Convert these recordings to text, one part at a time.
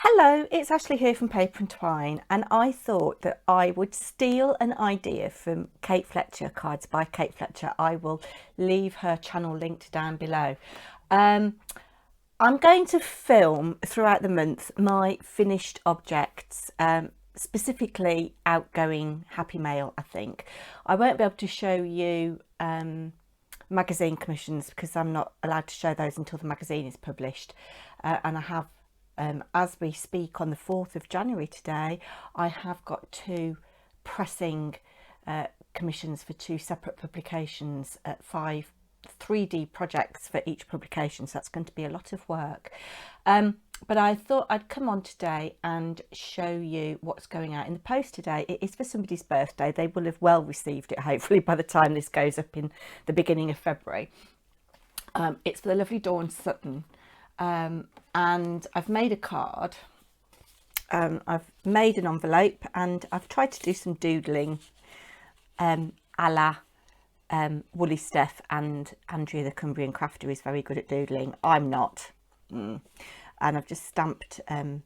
Hello, it's Ashley here from Paper&Twine, and I thought that I would steal an idea from Kate Fletcher, Cards by Kate Fletcher. I will leave her channel linked down below. I'm going to film throughout the month my finished objects, specifically Outgoing Happy Mail, I think. I won't be able to show you magazine commissions because I'm not allowed to show those until the magazine is published, and I have as we speak on the 4th of January today, I have got two pressing commissions for two separate publications at 5 3D projects for each publication, so that's going to be a lot of work. But I thought I'd come on today and show you what's going out in the post today. It is for somebody's birthday. They will have well received it, hopefully, by the time this goes up in the beginning of February. It's for the lovely Dawn Sutton. And I've made a card, I've made an envelope, and I've tried to do some doodling a la Woolly Steph and Andrea the Cumbrian Crafter is very good at doodling. I'm not. And I've just stamped the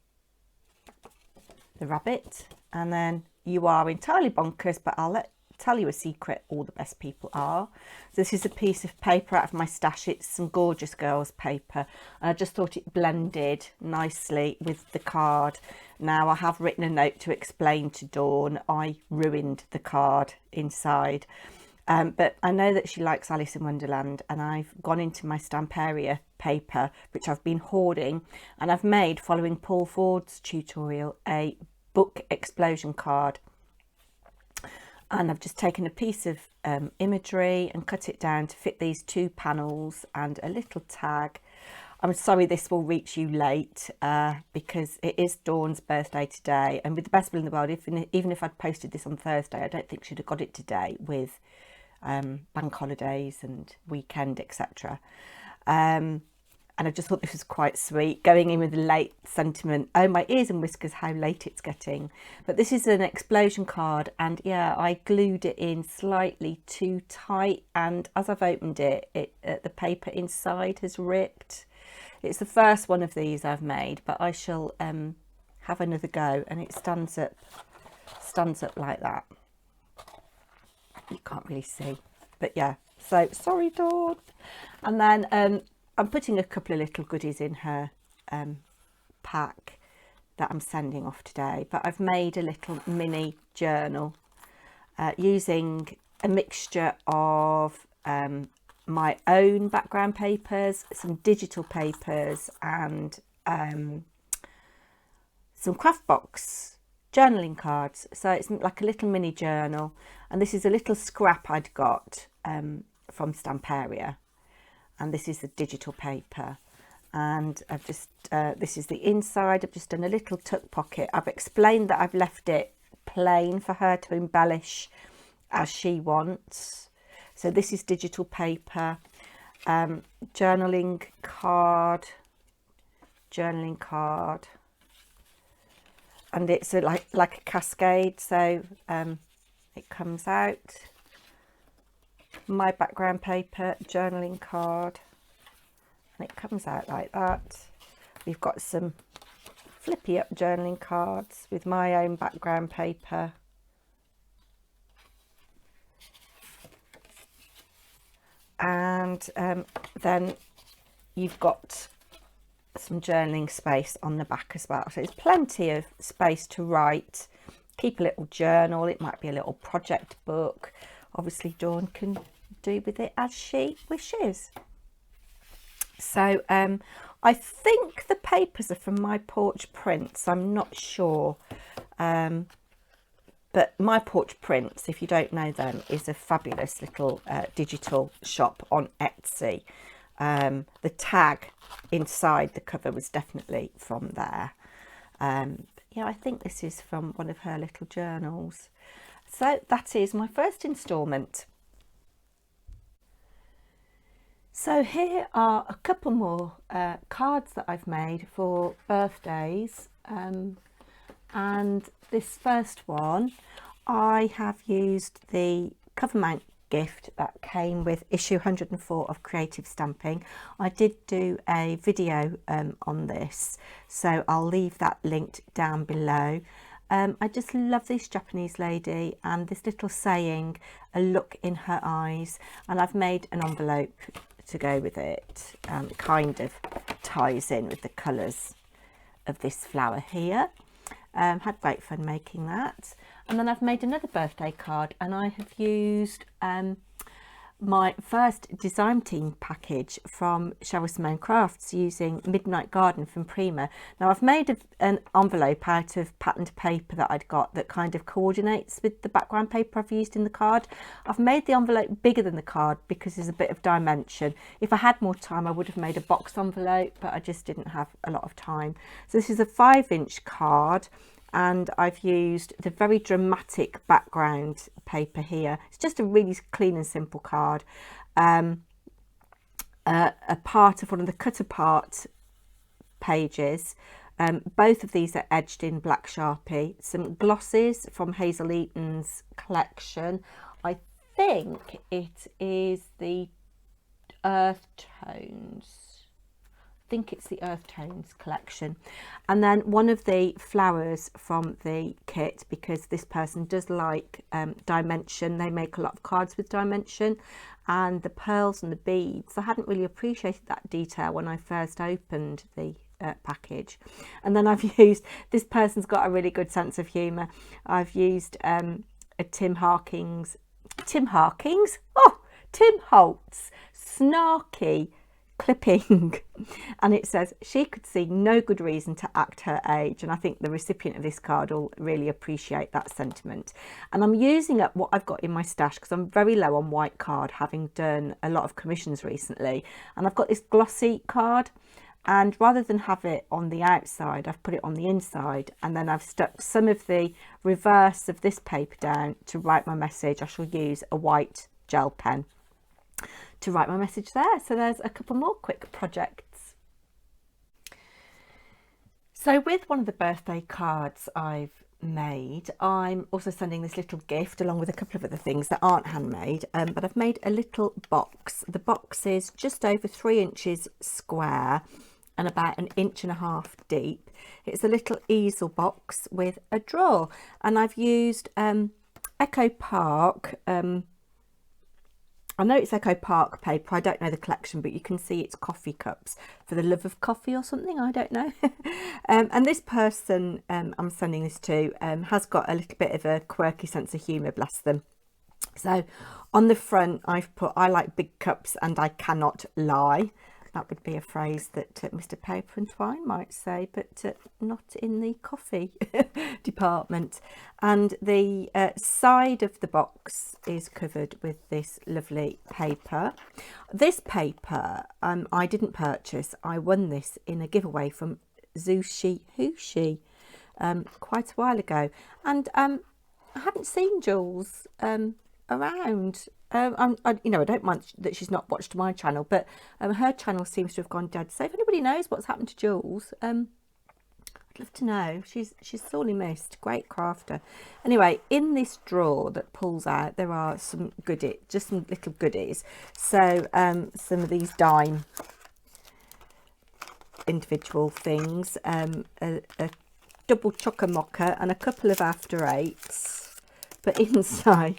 rabbit, and then "You are entirely bonkers, but I'll tell you a secret, all the best people are." So this is a piece of paper out of my stash. It's some gorgeous girls paper, and I just thought it blended nicely with the card. Now I have written a note to explain to Dawn I ruined the card inside, but I know that she likes Alice in Wonderland, and I've gone into my stamp area paper, which I've been hoarding, and I've made, following Paul Ford's tutorial, a book explosion card. And I've just taken a piece of imagery and cut it down to fit these two panels and a little tag. I'm sorry this will reach you late because it is Dawn's birthday today, and with the best will in the world, even if I'd posted this on Thursday, I don't think she'd have got it today with bank holidays and weekend, etc. And I just thought this was quite sweet, going in with a late sentiment. Oh, my ears and whiskers, how late it's getting. But this is an explosion card, and yeah, I glued it in slightly too tight, and as I've opened it, the paper inside has ripped. It's the first one of these I've made, but I shall have another go, and it stands up like that. You can't really see, but yeah, so sorry, Dawn. And then I'm putting a couple of little goodies in her pack that I'm sending off today, but I've made a little mini journal using a mixture of my own background papers, some digital papers, and some craft box journaling cards. So it's like a little mini journal, and this is a little scrap I'd got from Stamperia. And this is the digital paper, and I've just this is the inside. I've just done a little tuck pocket. I've explained that I've left it plain for her to embellish as she wants. So this is digital paper, journaling card, and it's like a cascade. So it comes out. My background paper, journaling card, and it comes out like that. We've got some flippy up journaling cards with my own background paper, and then you've got some journaling space on the back as well, so there's plenty of space to write, keep a little journal. It might be a little project book. Obviously Dawn can do with it as she wishes. So I think the papers are from My Porch Prints, I'm not sure, but My Porch Prints, if you don't know them, is a fabulous little digital shop on Etsy. The tag inside the cover was definitely from there. Yeah, I think this is from one of her little journals. So that is my first instalment. So here are a couple more cards that I've made for birthdays, and this first one I have used the cover mount gift that came with issue 104 of Creative Stamping. I did do a video on this, so I'll leave that linked down below. I just love this Japanese lady and this little saying, a look in her eyes, and I've made an envelope to go with it. It kind of ties in with the colours of this flower here. Had great fun making that. And then I've made another birthday card, and I have used my first design team package from Cheryl Simone Crafts using Midnight Garden from Prima. Now I've made an envelope out of patterned paper that I'd got that kind of coordinates with the background paper I've used in the card. I've made the envelope bigger than the card because there's a bit of dimension. If I had more time I would have made a box envelope, but I just didn't have a lot of time. So this is a 5-inch card, and I've used the very dramatic background paper here. It's just a really clean and simple card. A part of one of the cut apart pages. Both of these are edged in black Sharpie. Some glosses from Hazel Eaton's collection. I think it is the Earth Tones. I think it's the Earth Tones collection. And then one of the flowers from the kit, because this person does like dimension. They make a lot of cards with dimension, and the pearls and the beads. I hadn't really appreciated that detail when I first opened the package. And then I've used, this person's got a really good sense of humour. I've used a Tim Holtz snarky clipping, and it says she could see no good reason to act her age, and I think the recipient of this card will really appreciate that sentiment. And I'm using up what I've got in my stash because I'm very low on white card, having done a lot of commissions recently, and I've got this glossy card, and rather than have it on the outside I've put it on the inside, and then I've stuck some of the reverse of this paper down to write my message. I shall use a white gel pen to write my message there. So there's a couple more quick projects. So with one of the birthday cards I've made, I'm also sending this little gift along with a couple of other things that aren't handmade, but I've made a little box. The box is just over 3 inches square and about 1.5 inches deep. It's a little easel box with a drawer, and I've used Echo Park, I know it's Echo Park paper, I don't know the collection, but you can see it's coffee cups for the love of coffee or something, I don't know. And this person I'm sending this to has got a little bit of a quirky sense of humour, bless them. So on the front I've put, I like big cups and I cannot lie. That would be a phrase that Mr. Paper&Twine might say, but not in the coffee department. And the side of the box is covered with this lovely paper. This paper I didn't purchase. I won this in a giveaway from Zushi Hooshi quite a while ago. And I haven't seen Jules around. I don't mind that she's not watched my channel, but her channel seems to have gone dead. So if anybody knows what's happened to Jules, I'd love to know. She's sorely missed. Great crafter. Anyway, in this drawer that pulls out, there are some goodies, just some little goodies. So some of these dime individual things, a double chock-a-mocha and a couple of after eights. But inside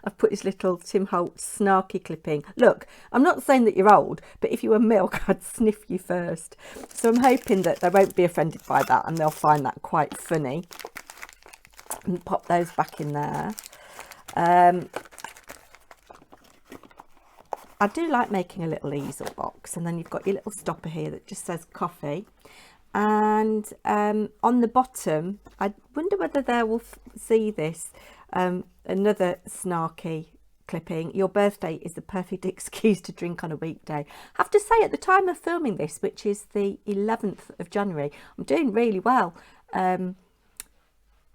I've put this little Tim Holtz snarky clipping. Look, I'm not saying that you're old, but if you were milk, I'd sniff you first. So I'm hoping that they won't be offended by that and they'll find that quite funny. And pop those back in there. I do like making a little easel box, and then you've got your little stopper here that just says coffee. And on the bottom, I wonder whether they will see this, another snarky clipping. Your birthday is the perfect excuse to drink on a weekday. I have to say, at the time of filming this, which is the 11th of January, I'm doing really well.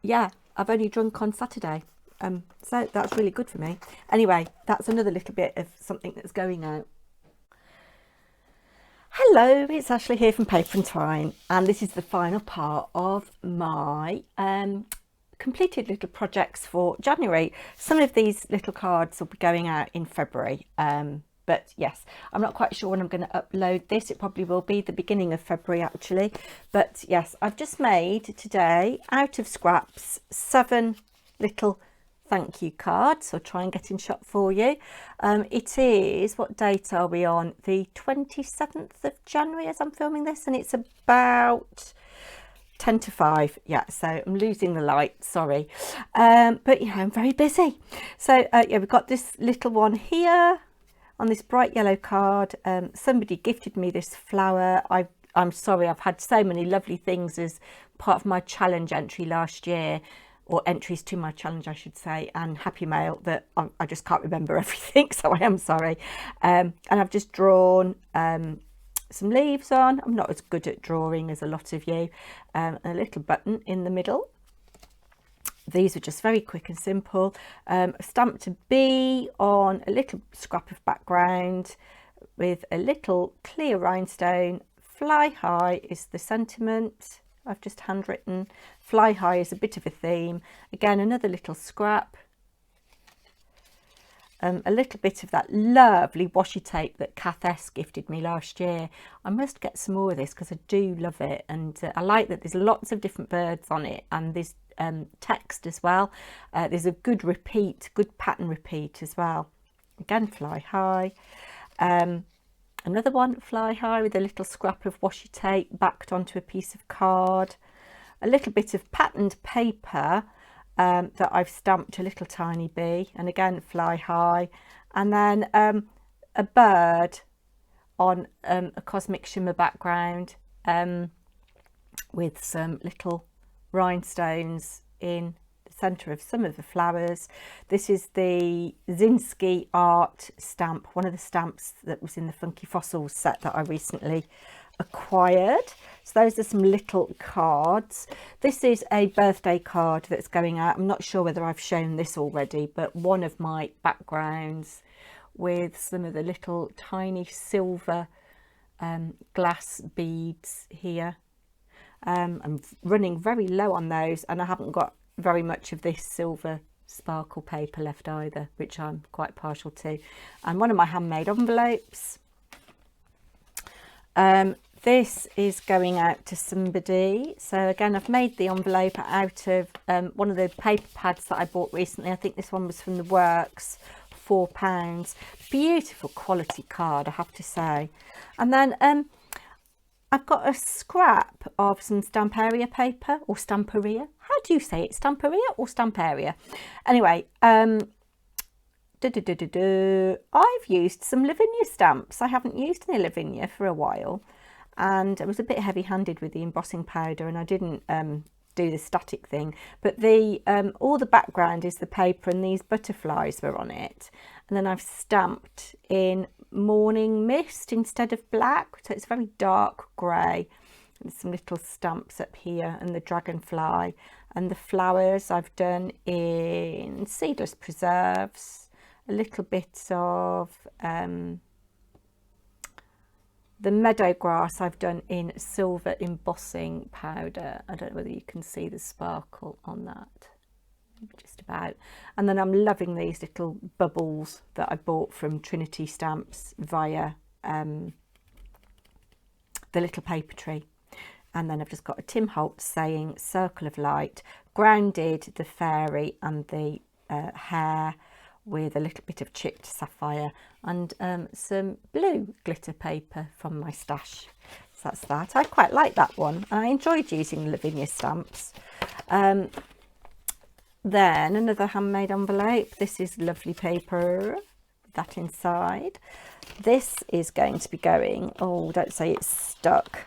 Yeah, I've only drunk on Saturday, so that's really good for me. Anyway, that's another little bit of something that's going out. Hello, it's Ashley here from Paper&Twine, and this is the final part of my completed little projects for January. Some of these little cards will be going out in February. But yes, I'm not quite sure when I'm going to upload this. It probably will be the beginning of February actually. But yes, I've just made today out of scraps 7 little thank you cards. I'll try and get in shot for you. It is, what date are we on? The 27th of January as I'm filming this, and it's about 10 to 5. Yeah, so I'm losing the light, sorry. But yeah, I'm very busy. So yeah, we've got this little one here on this bright yellow card. Somebody gifted me this flower. I'm sorry, I've had so many lovely things as part of my challenge entry last year, or entries to my challenge I should say, and Happy Mail, that I just can't remember everything, so I am sorry. And I've just drawn some leaves on. I'm not as good at drawing as a lot of you. And a little button in the middle. These are just very quick and simple. Stamped a bee on a little scrap of background with a little clear rhinestone. Fly high is the sentiment I've just handwritten. Fly high is a bit of a theme. Again, another little scrap. A little bit of that lovely washi tape that Kath S gifted me last year. I must get some more of this because I do love it, and I like that there's lots of different birds on it, and there's text as well. There's a good pattern repeat as well. Again, fly high. Another one, fly high, with a little scrap of washi tape backed onto a piece of card. A little bit of patterned paper that I've stamped a little tiny bee, and again, fly high. And then a bird on a cosmic shimmer background with some little rhinestones in the centre of some of the flowers. This is the Zinsky art stamp, one of the stamps that was in the Funky Fossils set that I recently acquired. So those are some little cards. This is a birthday card that's going out. I'm not sure whether I've shown this already, but one of my backgrounds with some of the little tiny silver glass beads here. I'm running very low on those, and I haven't got very much of this silver sparkle paper left either, which I'm quite partial to. And one of my handmade envelopes. This is going out to somebody. So again, I've made the envelope out of one of the paper pads that I bought recently. I think this one was from the Works, £4. Beautiful quality card, I have to say. And then I've got a scrap of some Stamperia paper, or Stamperia. How do you say it? Stamperia or Stamperia? Anyway, I've used some Lavinia stamps. I haven't used any Lavinia for a while, and I was a bit heavy-handed with the embossing powder, and I didn't do the static thing. But the all the background is the paper, and these butterflies were on it. And then I've stamped in Morning Mist instead of black, so it's very dark grey. And some little stamps up here, and the dragonfly, and the flowers I've done in Seedless Preserves. A little bit of the meadow grass I've done in silver embossing powder. I don't know whether you can see the sparkle on that. Just about. And then I'm loving these little bubbles that I bought from Trinity Stamps via the little paper tree. And then I've just got a Tim Holtz saying Circle of Light, grounded the fairy and the hair with a little bit of chipped sapphire, and some blue glitter paper from my stash. So that's that. I quite like that one. I enjoyed using Lavinia stamps. Then another handmade envelope. This is lovely paper, that inside. This is going to be going, oh, don't say it's stuck.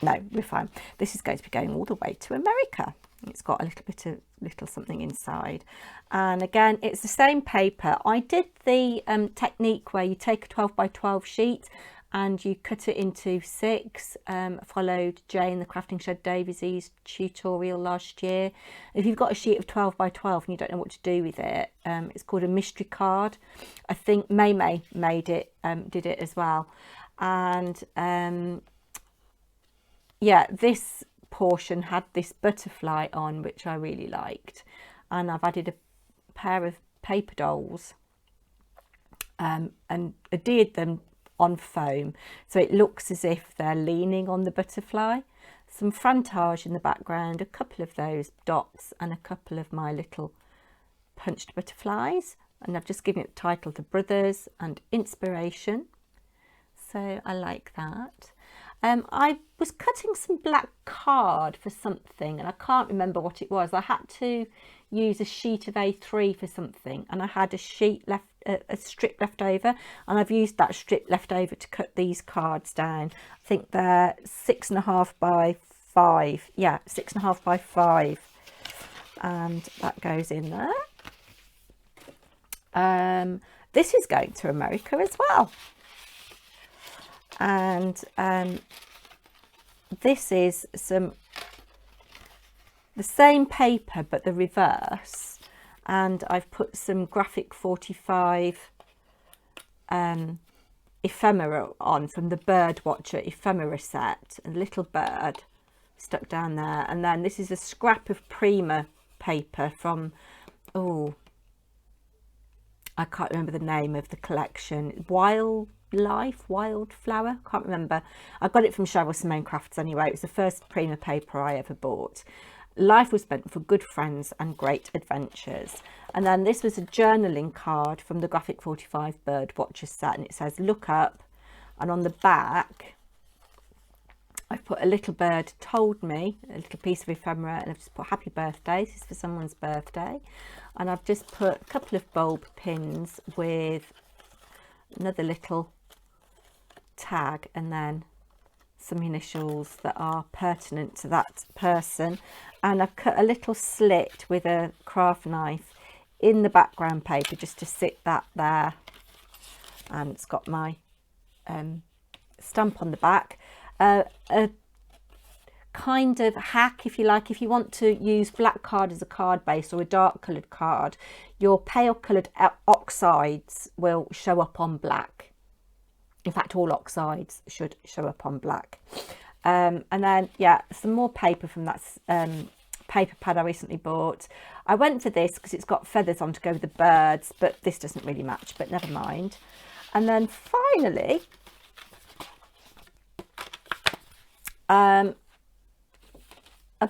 No, we're fine. This is going to be going all the way to America. It's got a little bit of little something inside. And again, it's the same paper. I did the technique where you take a 12 by 12 sheet and you cut it into 6. Followed Jane, the Crafting Shed Davies's tutorial last year. If you've got a sheet of 12 by 12 and you don't know what to do with it, it's called a mystery card. I think May made it, did it as well. And yeah, this portion had this butterfly on, which I really liked, and I've added a pair of paper dolls and adhered them on foam so it looks as if they're leaning on the butterfly. Some frantage in the background, a couple of those dots and a couple of my little punched butterflies, and I've just given it the title The Brothers and Inspiration, so I like that. I was cutting some black card for something and I can't remember what it was. I had to use a sheet of A3 for something and I had a strip left over, and I've used that strip left over to cut these cards down. I think they're 6.5 by 5. Yeah, 6.5 by 5, and that goes in there. This is going to America as well. And this is the same paper but the reverse, and I've put some graphic 45 ephemera on from the Bird Watcher ephemera set, a little bird stuck down there. And then this is a scrap of Prima paper from, oh, I can't remember the name of the collection, Wildflower, can't remember. I got it from Cheryl Simone Crafts anyway. It was the first Prima paper I ever bought. Life was spent for good friends and great adventures. And then this was a journaling card from the Graphic 45 Bird Watcher set, and it says look up, and on the back I've put a little bird told me, a little piece of ephemera, and I've just put happy birthday. This is for someone's birthday. And I've just put a couple of bulb pins with another little tag and then some initials that are pertinent to that person. And I've cut a little slit with a craft knife in the background paper just to sit that there, and it's got my stamp on the back. A kind of hack, if you like, if you want to use black card as a card base or a dark coloured card, your pale coloured oxides will show up on black. In fact, all oxides should show up on black. And then, yeah, some more paper from that paper pad I recently bought. I went for this because it's got feathers on to go with the birds, but this doesn't really match, but never mind. And then finally, a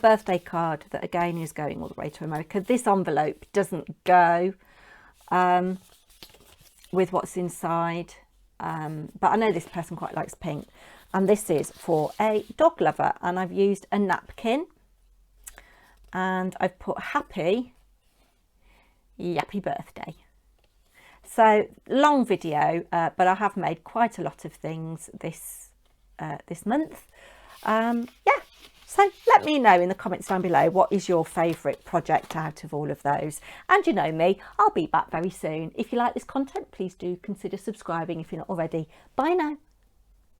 birthday card that again is going all the way to America. This envelope doesn't go with what's inside, but I know this person quite likes pink, and this is for a dog lover, and I've used a napkin and I've put happy yappy birthday. So long video, but I have made quite a lot of things this month. Yeah, so let me know in the comments down below what is your favourite project out of all of those. And you know me, I'll be back very soon. If you like this content, please do consider subscribing if you're not already. Bye now.